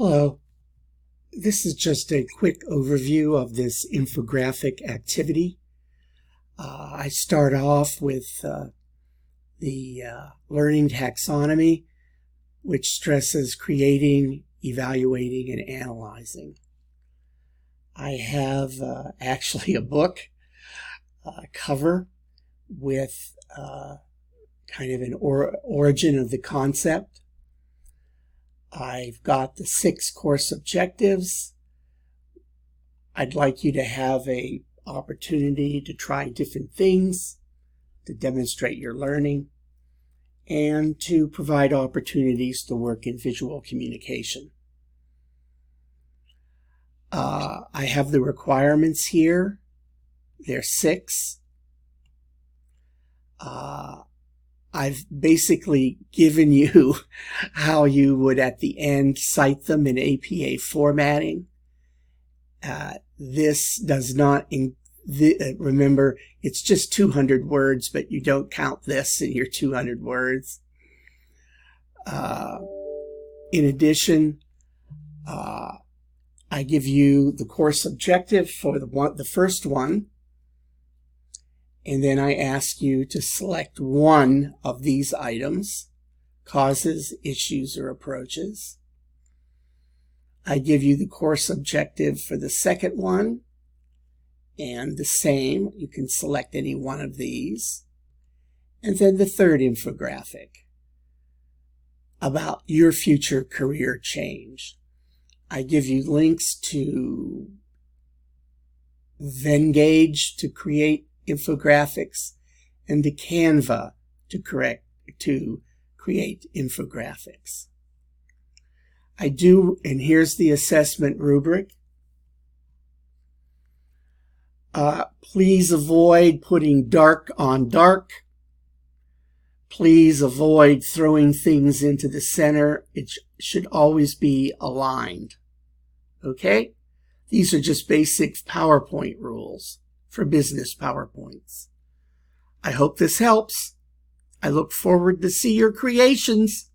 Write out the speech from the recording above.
Hello, this is just a quick overview of this infographic activity. I start off with the learning taxonomy, which stresses creating, evaluating, and analyzing. I have actually a book cover with kind of an origin of the concept. I've got the 6 course objectives. I'd like you to have an opportunity to try different things, to demonstrate your learning, and to provide opportunities to work in visual communication. I have the requirements here. They're 6. I've basically given you how you would at the end cite them in APA formatting. This does not, remember, it's just 200 words, but you don't count this in your 200 words. In addition, I give you the course objective for the first one. And then I ask you to select one of these items: causes, issues, or approaches. I give you the course objective for the second one, and the same. You can select any one of these. And then the third infographic about your future career change. I give you links to Venngage to create infographics, and to Canva to create infographics. And here's the assessment rubric. Please avoid putting dark on dark. Please avoid throwing things into the center. It should always be aligned. Okay? These are just basic PowerPoint rules for business PowerPoints. I hope this helps. I look forward to see your creations.